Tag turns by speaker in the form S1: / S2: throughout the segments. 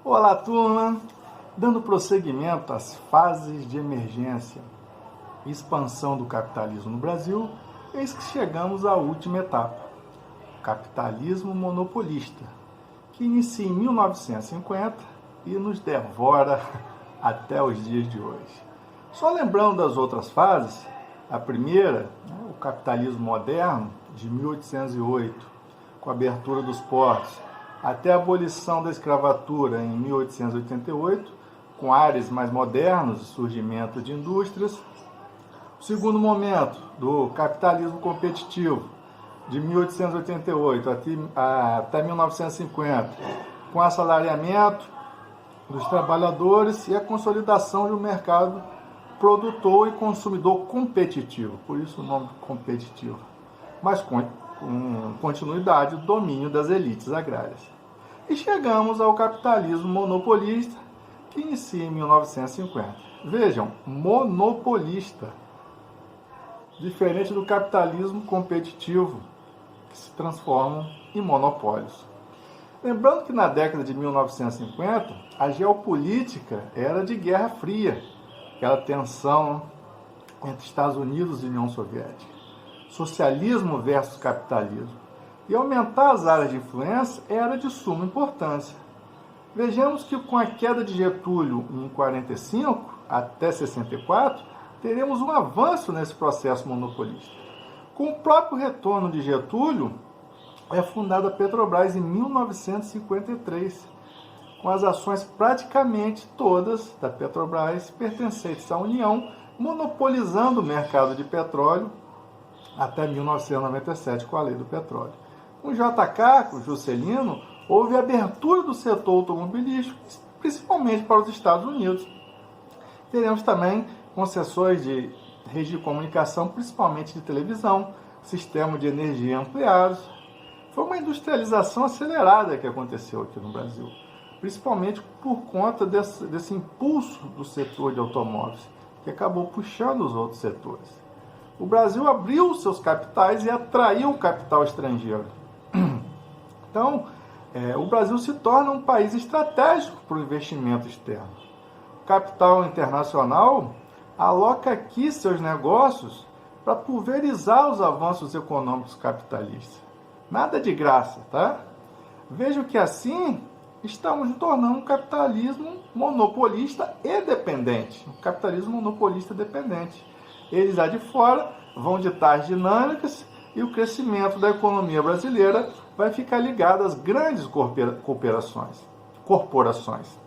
S1: Olá, turma! Dando prosseguimento às fases de emergência e expansão do capitalismo no Brasil, eis que chegamos à última etapa, o capitalismo monopolista, que inicia em 1950 e nos devora até os dias de hoje. Só lembrando das outras fases, a primeira, o capitalismo moderno, de 1808, com a abertura dos portos, até a abolição da escravatura em 1888, com áreas mais modernos e surgimento de indústrias. O segundo momento, do capitalismo competitivo, de 1888 até 1950, com assalariamento dos trabalhadores e a consolidação de um mercado produtor e consumidor competitivo, por isso o nome competitivo, mas com continuidade do domínio das elites agrárias. E chegamos ao capitalismo monopolista, que inicia em 1950. Vejam, monopolista, diferente do capitalismo competitivo, que se transformam em monopólios. Lembrando que na década de 1950, a geopolítica era de Guerra Fria, aquela tensão entre Estados Unidos e União Soviética. Socialismo versus capitalismo. E aumentar as áreas de influência era de suma importância. Vejamos que com a queda de Getúlio em 45 até 64, teremos um avanço nesse processo monopolista. Com o próprio retorno de Getúlio, é fundada a Petrobras em 1953, com as ações praticamente todas da Petrobras pertencentes à União, monopolizando o mercado de petróleo até 1997, com a Lei do Petróleo. Com o JK, com o Juscelino, houve abertura do setor automobilístico, principalmente para os Estados Unidos. Teremos também concessões de rede de comunicação, principalmente de televisão, sistema de energia ampliados. Foi uma industrialização acelerada que aconteceu aqui no Brasil, principalmente por conta desse impulso do setor de automóveis, que acabou puxando os outros setores. O Brasil abriu seus capitais e atraiu o capital estrangeiro. Então, o Brasil se torna um país estratégico para o investimento externo. O capital internacional aloca aqui seus negócios para pulverizar os avanços econômicos capitalistas. Nada de graça, tá? Vejo que assim estamos nos tornando um capitalismo monopolista e dependente. Um capitalismo monopolista dependente. Eles lá de fora vão ditar as dinâmicas e o crescimento da economia brasileira vai ficar ligado às grandes corporações.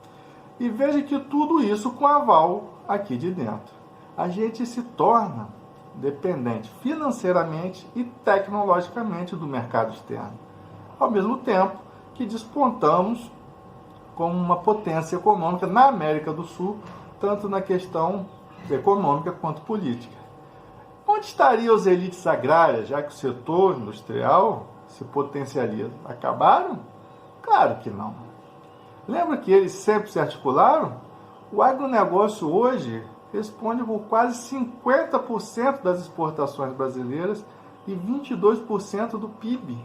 S1: E veja que tudo isso com aval aqui de dentro. A gente se torna dependente financeiramente e tecnologicamente do mercado externo, ao mesmo tempo que despontamos como uma potência econômica na América do Sul, tanto na questão econômica quanto política. Onde estariam as elites agrárias, já que o setor industrial se potencializa? Acabaram? Claro que não. Lembra que eles sempre se articularam? O agronegócio hoje responde por quase 50% das exportações brasileiras e 22% do PIB.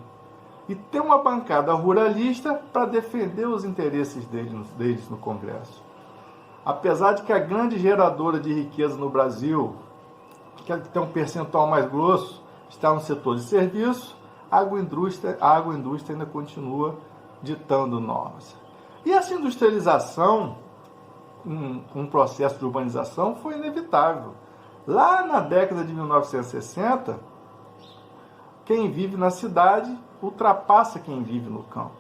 S1: E tem uma bancada ruralista para defender os interesses deles no Congresso. Apesar de que a grande geradora de riqueza no Brasil, que tem um percentual mais grosso, está no setor de serviços, a agroindústria ainda continua ditando normas. E essa industrialização, um processo de urbanização, foi inevitável. Lá na década de 1960, quem vive na cidade ultrapassa quem vive no campo.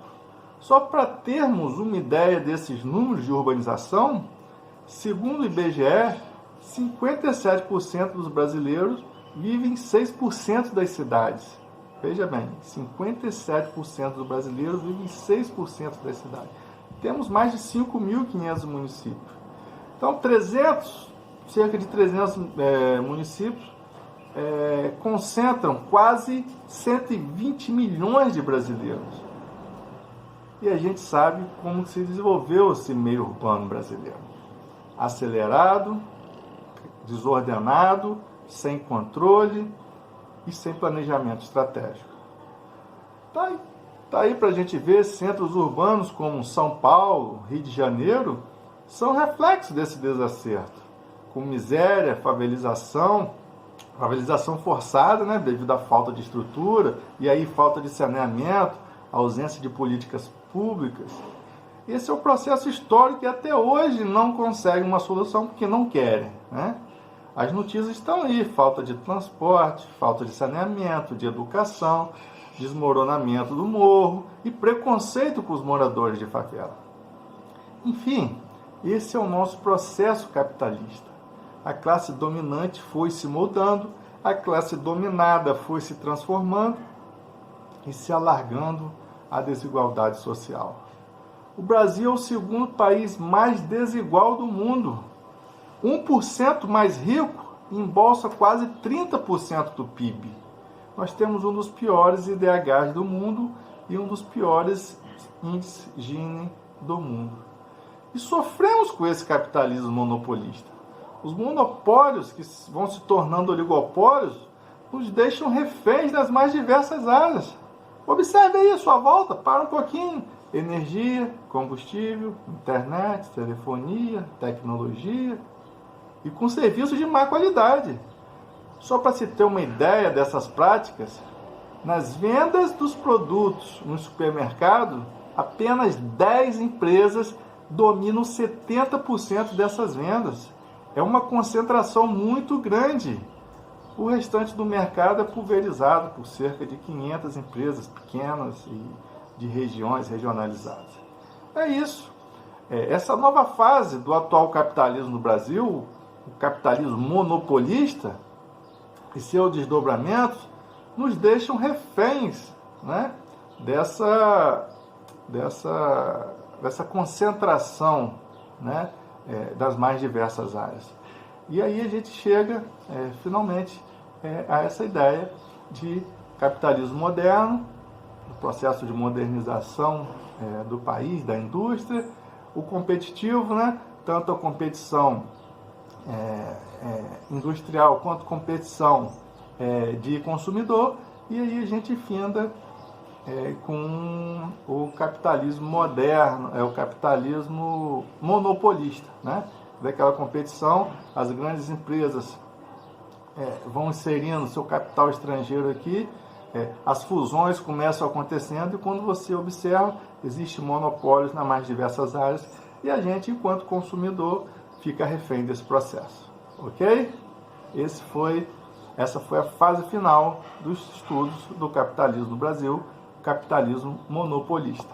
S1: Só para termos uma ideia desses números de urbanização, segundo o IBGE, 57% dos brasileiros vivem em 6% das cidades. Veja bem, 57% dos brasileiros vivem em 6% das cidades. Temos mais de 5.500 municípios. Então, cerca de 300 municípios concentram quase 120 milhões de brasileiros. E a gente sabe como se desenvolveu esse meio urbano brasileiro. Acelerado, desordenado, sem controle e sem planejamento estratégico. Tá? Está aí para a gente ver, centros urbanos como São Paulo, Rio de Janeiro, são reflexos desse desacerto, com miséria, favelização forçada, né, devido à falta de estrutura, e aí falta de saneamento, ausência de políticas públicas. Esse é o processo histórico que até hoje não consegue uma solução porque não querem, né? As notícias estão aí, falta de transporte, falta de saneamento, de educação, desmoronamento do morro e preconceito com os moradores de favela. Enfim, esse é o nosso processo capitalista. A classe dominante foi se moldando, a classe dominada foi se transformando e se alargando a desigualdade social. O Brasil é o segundo país mais desigual do mundo. 1% mais rico embolsa quase 30% do PIB. Nós temos um dos piores IDHs do mundo e um dos piores índices Gini do mundo. E sofremos com esse capitalismo monopolista. Os monopólios que vão se tornando oligopólios nos deixam reféns das mais diversas áreas. Observe aí a sua volta, para um pouquinho. Energia, combustível, internet, telefonia, tecnologia e com serviços de má qualidade. Só para se ter uma ideia dessas práticas, nas vendas dos produtos no supermercado, apenas 10 empresas dominam 70% dessas vendas. É uma concentração muito grande. O restante do mercado é pulverizado por cerca de 500 empresas pequenas e de regiões regionalizadas. É isso. Essa nova fase do atual capitalismo no Brasil, o capitalismo monopolista e seus desdobramentos, nos deixam reféns, né, dessa concentração, né, das mais diversas áreas. E aí a gente chega, finalmente, a essa ideia de capitalismo moderno, o processo de modernização do país, da indústria, o competitivo, né, tanto a competição industrial quanto a competição de consumidor, e aí a gente finda com o capitalismo moderno, o capitalismo monopolista, né? Daquela competição, as grandes empresas vão inserindo seu capital estrangeiro aqui, as fusões começam acontecendo e quando você observa, existem monopólios nas mais diversas áreas e a gente, enquanto consumidor, fica refém desse processo. Ok? Essa foi a fase final dos estudos do capitalismo no Brasil, capitalismo monopolista.